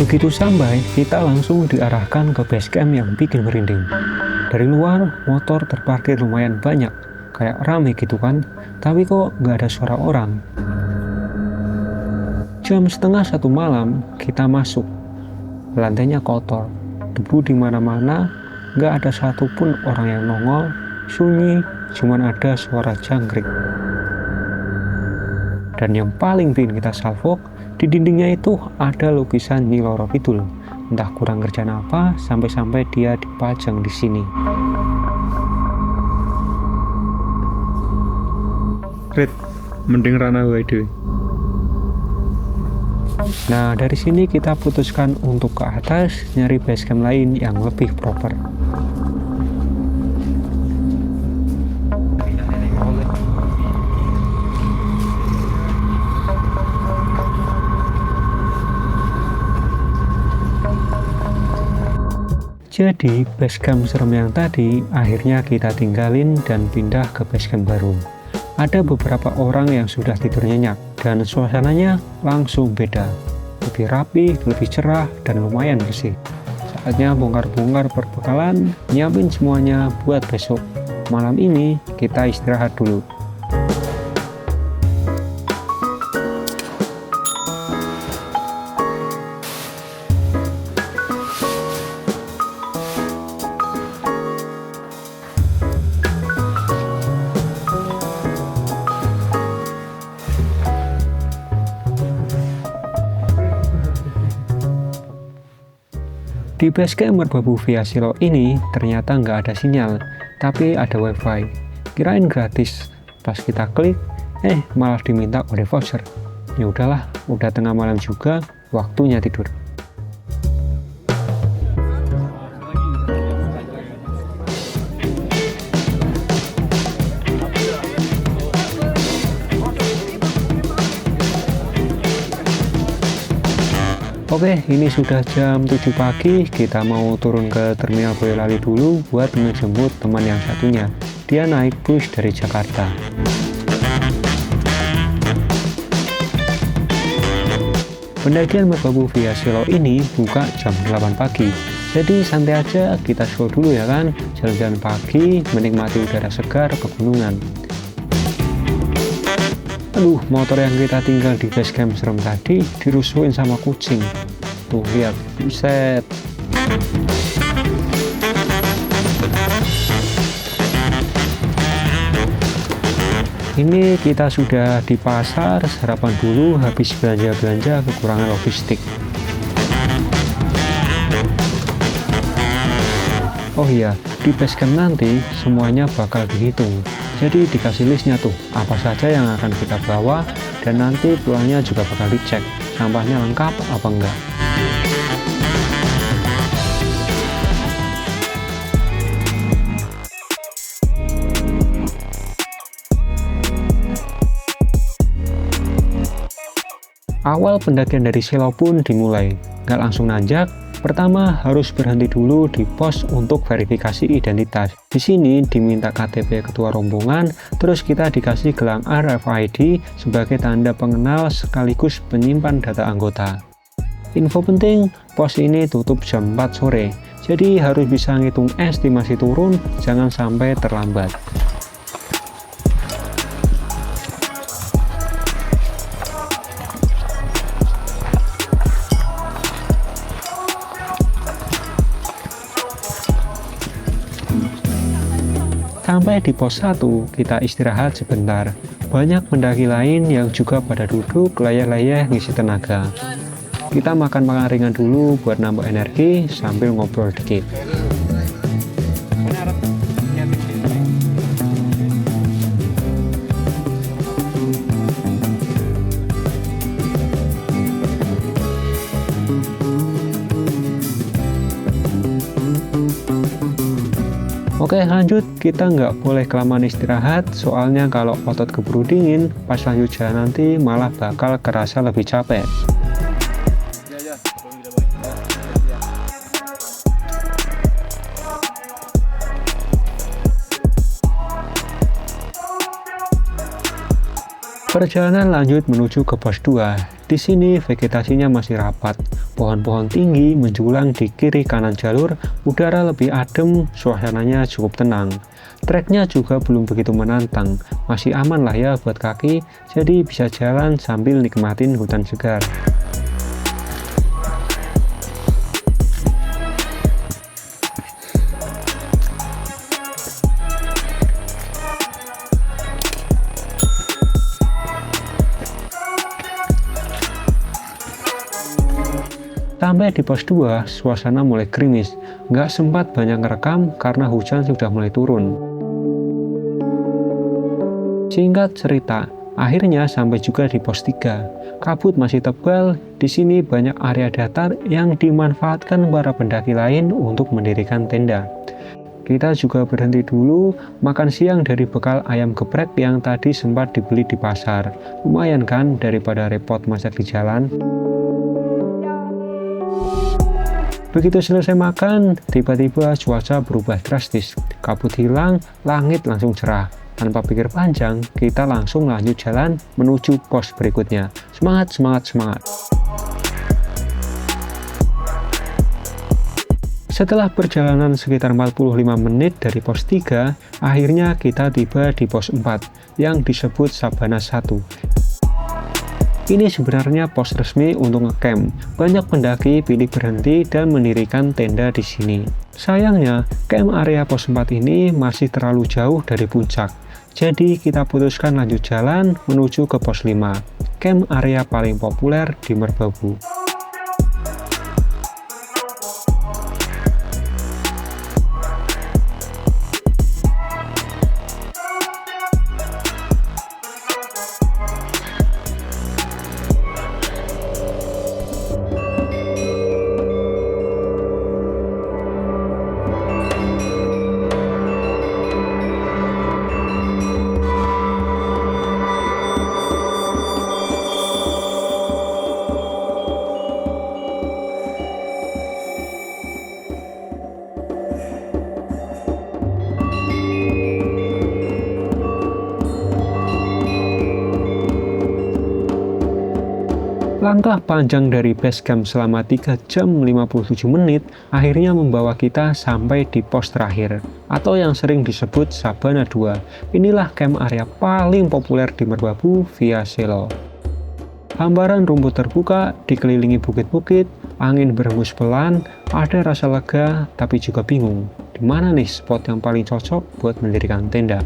Begitu sampai, kita langsung diarahkan ke base camp yang bikin merinding. Dari luar, motor terparkir lumayan banyak, kayak rame gitu kan, tapi kok nggak ada suara orang. Jam setengah 1 malam, kita masuk. Lantainya kotor, debu di mana-mana, nggak ada satupun orang yang nongol, sunyi, cuman ada suara jangkrik. Dan yang paling bikin kita salfok, di dindingnya itu ada lukisan Nyi Roro Kidul. Entah kurang kerjaan apa, sampai-sampai dia dipajang di sini. Red, mending rana wae dhewe. Nah, dari sini kita putuskan untuk ke atas nyari basecamp lain yang lebih proper. Jadi, basecamp serem yang tadi akhirnya kita tinggalin dan pindah ke basecamp baru. Ada beberapa orang yang sudah tidur nyenyak dan suasananya langsung beda. Lebih rapi, lebih cerah, dan lumayan bersih. Saatnya bongkar-bongkar perbekalan, nyiapin semuanya buat besok. Malam ini kita istirahat dulu. Di basecamp Merbabu Via Silo ini ternyata nggak ada sinyal, tapi ada wifi. Kirain gratis, pas kita klik, malah diminta kode voucher. Ya udahlah, udah tengah malam juga, waktunya tidur. Oke, ini sudah jam 7 pagi, kita mau turun ke Terminal Boyolali dulu buat ngejemput teman yang satunya. Dia naik bus dari Jakarta. Pendakian Merbabu Via Silo ini buka jam 8 pagi. Jadi santai aja, kita slow dulu ya kan, jalan-jalan pagi, menikmati udara segar pegunungan. Aduh, motor yang kita tinggal di basecamp serem tadi dirusuhin sama kucing. Tuh, lihat, buset. Ini kita sudah di pasar, sarapan dulu, habis belanja-belanja kekurangan logistik. Oh iya, di basecamp nanti semuanya bakal dihitung. Jadi dikasih listnya tuh, apa saja yang akan kita bawa, dan nanti pulangnya juga bakal dicek, sampahnya lengkap apa enggak. Awal pendakian dari Silo pun dimulai, nggak langsung nanjak. Pertama harus berhenti dulu di pos untuk verifikasi identitas. Di sini diminta KTP ketua rombongan, terus kita dikasih gelang RFID sebagai tanda pengenal sekaligus penyimpan data anggota. Info penting, pos ini tutup jam 4 sore, jadi harus bisa ngitung estimasi turun, jangan sampai terlambat. Sampai di pos 1, kita istirahat sebentar. Banyak pendaki lain yang juga pada duduk layah-layah ngisi tenaga. Kita makan ringan dulu buat nambah energi sambil ngobrol dikit. Oke, lanjut, kita nggak boleh kelamaan istirahat, soalnya kalau otot keburu dingin, pas lanjut jalan nanti malah bakal kerasa lebih capek. Perjalanan lanjut menuju ke pos 2. Di sini vegetasinya masih rapat, Pohon-pohon tinggi menjulang di kiri kanan jalur, udara lebih adem, suasananya cukup tenang. Treknya juga belum begitu menantang, masih aman lah ya buat kaki, jadi bisa jalan sambil nikmatin hutan segar. Sampai di pos 2, suasana mulai gerimis. Nggak sempat banyak ngerekam karena hujan sudah mulai turun. Singkat cerita, akhirnya sampai juga di pos 3. Kabut masih tebal, di sini banyak area datar yang dimanfaatkan para pendaki lain untuk mendirikan tenda. Kita juga berhenti dulu makan siang dari bekal ayam geprek yang tadi sempat dibeli di pasar. Lumayan kan daripada repot masak di jalan. Begitu selesai makan, tiba-tiba cuaca berubah drastis. Kabut hilang, langit langsung cerah. Tanpa pikir panjang, kita langsung lanjut jalan menuju pos berikutnya. Semangat, semangat, semangat! Setelah perjalanan sekitar 45 menit dari pos 3, akhirnya kita tiba di pos 4 yang disebut Sabana 1. Ini sebenarnya pos resmi untuk ngecamp. Banyak pendaki pilih berhenti dan mendirikan tenda di sini. Sayangnya, camp area pos 4 ini masih terlalu jauh dari puncak. Jadi kita putuskan lanjut jalan menuju ke pos 5, camp area paling populer di Merbabu. Langkah panjang dari base camp selama 3 jam 57 menit akhirnya membawa kita sampai di pos terakhir, atau yang sering disebut Sabana 2. Inilah camp area paling populer di Merbabu via Selo. Hamparan rumput terbuka, dikelilingi bukit-bukit, angin berhembus pelan, ada rasa lega tapi juga bingung. Di mana nih spot yang paling cocok buat mendirikan tenda?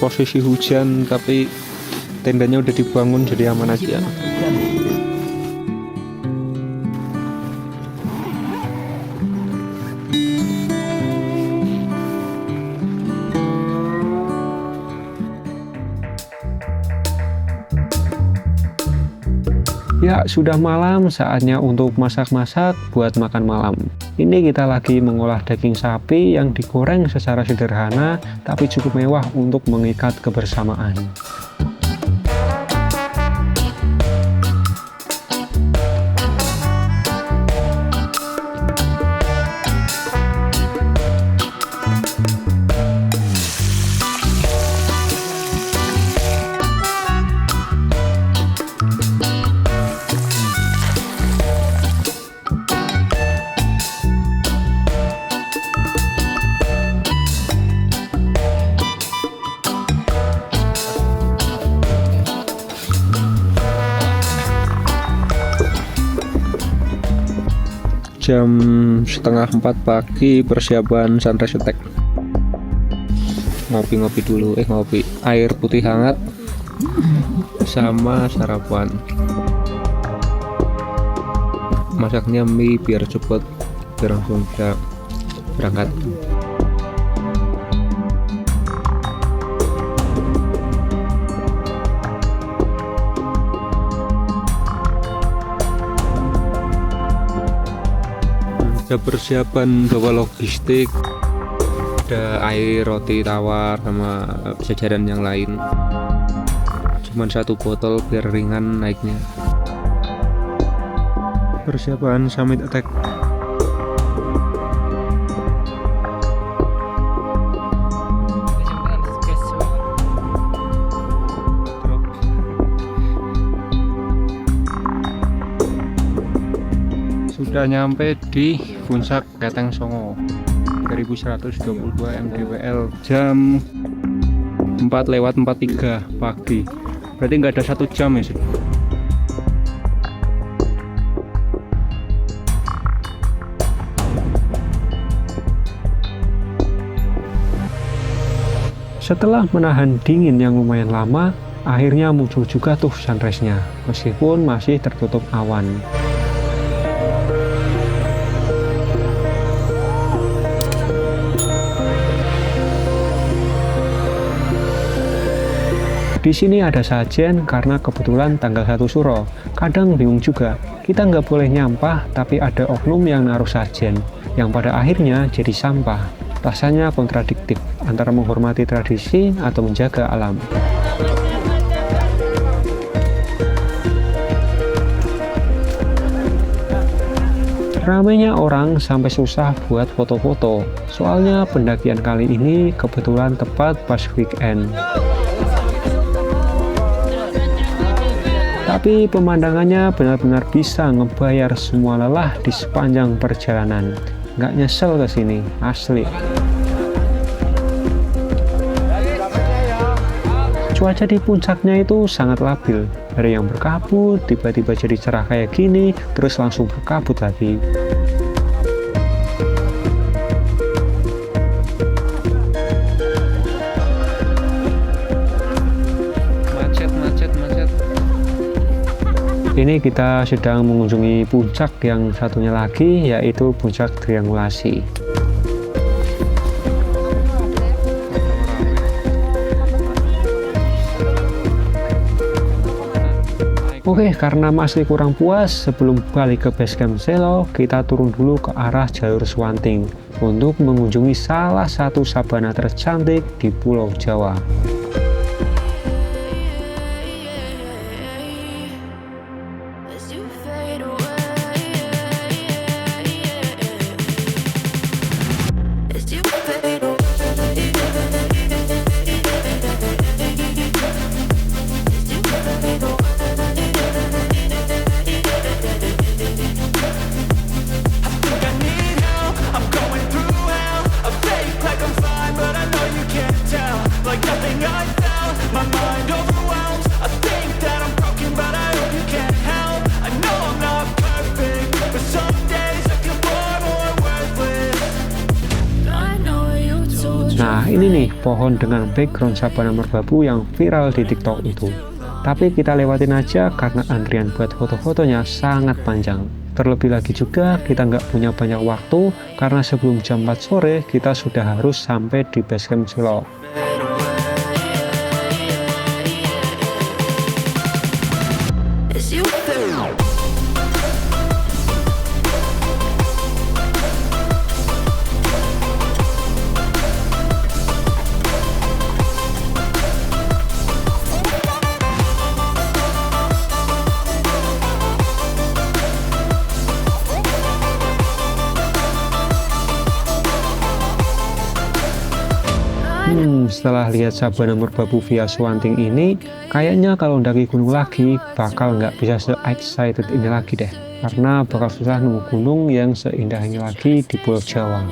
Posisi hujan tapi tendanya udah dibangun jadi aman aja. Ya, sudah malam, saatnya untuk masak-masak buat makan malam. Ini kita lagi mengolah daging sapi yang digoreng secara sederhana, tapi cukup mewah untuk mengikat kebersamaan. Jam setengah 4 pagi, persiapan sunrise attack. ngopi-ngopi dulu, ngopi air putih hangat sama sarapan. Masaknya mie biar cepet, biar langsung bisa berangkat. Ada persiapan bawa logistik, ada air, roti tawar sama jajanan yang lain. Cuman 1 botol biar ringan naiknya. Persiapan summit attack. Sudah nyampe di puncak Keteng Songo 3122 mdpl jam 4:43 pagi, berarti nggak ada 1 jam ya sih. Setelah menahan dingin yang lumayan lama, akhirnya muncul juga tuh sunrise-nya, meskipun masih tertutup awan. Di sini ada sajen karena kebetulan tanggal 1 Suro. Kadang bingung juga, kita nggak boleh nyampah tapi ada oknum yang naruh sajen, yang pada akhirnya jadi sampah. Rasanya kontradiktif antara menghormati tradisi atau menjaga alam. Ramainya orang sampai susah buat foto-foto, soalnya pendakian kali ini kebetulan tepat pas weekend. Tapi pemandangannya benar-benar bisa ngebayar semua lelah di sepanjang perjalanan. Nggak nyesel kesini, asli. Cuaca di puncaknya itu sangat labil. Dari yang berkabut, tiba-tiba jadi cerah kayak gini, terus langsung berkabut lagi. Ini kita sedang mengunjungi puncak yang satunya lagi, yaitu puncak triangulasi. Oke, karena masih kurang puas, sebelum balik ke basecamp Selo, kita turun dulu ke arah jalur Swanting untuk mengunjungi salah satu sabana tercantik di Pulau Jawa. Nah, ini nih pohon dengan background sabana merbabu yang viral di TikTok itu. Tapi kita lewatin aja karena antrian buat foto-fotonya sangat panjang. Terlebih lagi juga kita nggak punya banyak waktu karena sebelum jam 4 sore kita sudah harus sampai di basecamp Selo. Setelah lihat sabana merbabu via Swanting ini, kayaknya kalau mendaki gunung lagi bakal nggak bisa se-excited ini lagi deh, karena bakal susah nemu gunung yang seindah ini lagi di Pulau Jawa.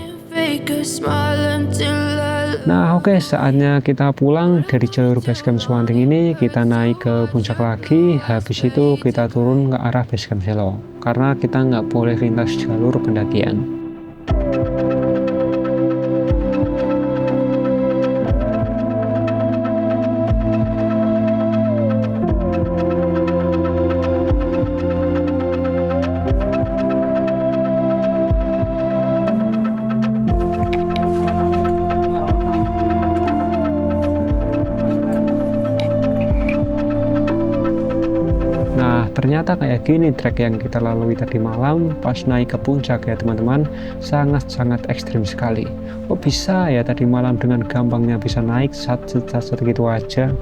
Nah oke, saatnya kita pulang dari jalur basecamp Swanting ini. Kita naik ke puncak lagi, habis itu kita turun ke arah basecamp Selo, karena kita nggak boleh lintas jalur pendakian. Ternyata kayak gini trek yang kita lalui tadi malam pas naik ke puncak ya teman-teman, sangat-sangat ekstrim sekali. Kok bisa ya tadi malam dengan gampangnya bisa naik sat gitu aja.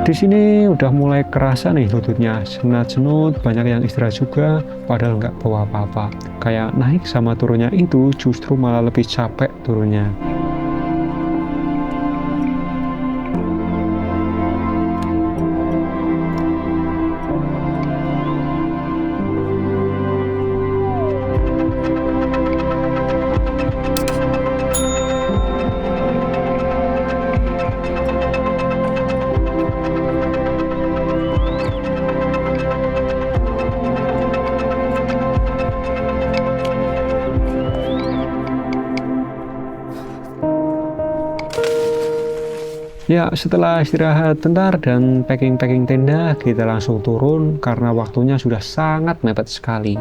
Di sini udah mulai kerasa nih lututnya, senat-senut, banyak yang istirahat juga, padahal nggak bawa apa-apa. Kayak naik sama turunnya itu justru malah lebih capek turunnya. Ya, setelah istirahat bentar dan packing-packing tenda, kita langsung turun karena waktunya sudah sangat mepet sekali.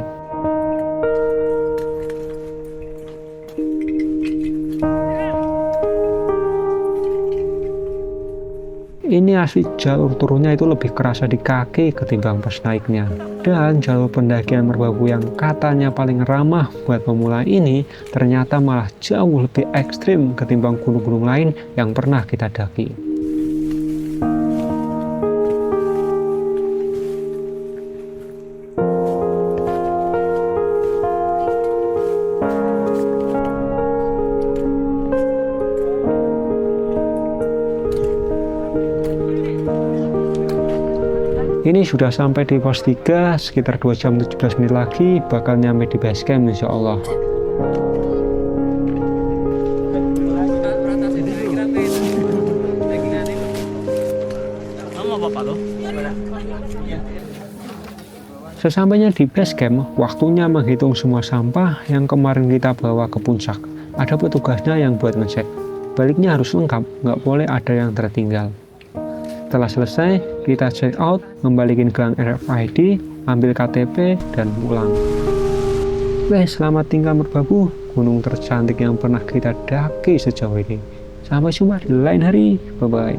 Ini asli jalur turunnya itu lebih kerasa di kaki ketimbang pas naiknya. Dan jalur pendakian Merbabu yang katanya paling ramah buat pemula ini ternyata malah jauh lebih ekstrim ketimbang gunung-gunung lain yang pernah kita daki. Ini sudah sampai di pos 3, sekitar 2 jam 17 menit lagi bakal nyampe di base camp insya Allah. Sesampainya di base camp, waktunya menghitung semua sampah yang kemarin kita bawa ke puncak. Ada petugasnya yang buat ngecek. Baliknya harus lengkap, nggak boleh ada yang tertinggal. Setelah selesai, kita check out, ngembalikin gelang RFID, ambil KTP, dan pulang. Selamat tinggal Merbabu, gunung tercantik yang pernah kita daki sejauh ini. Sampai jumpa di lain hari, bye-bye.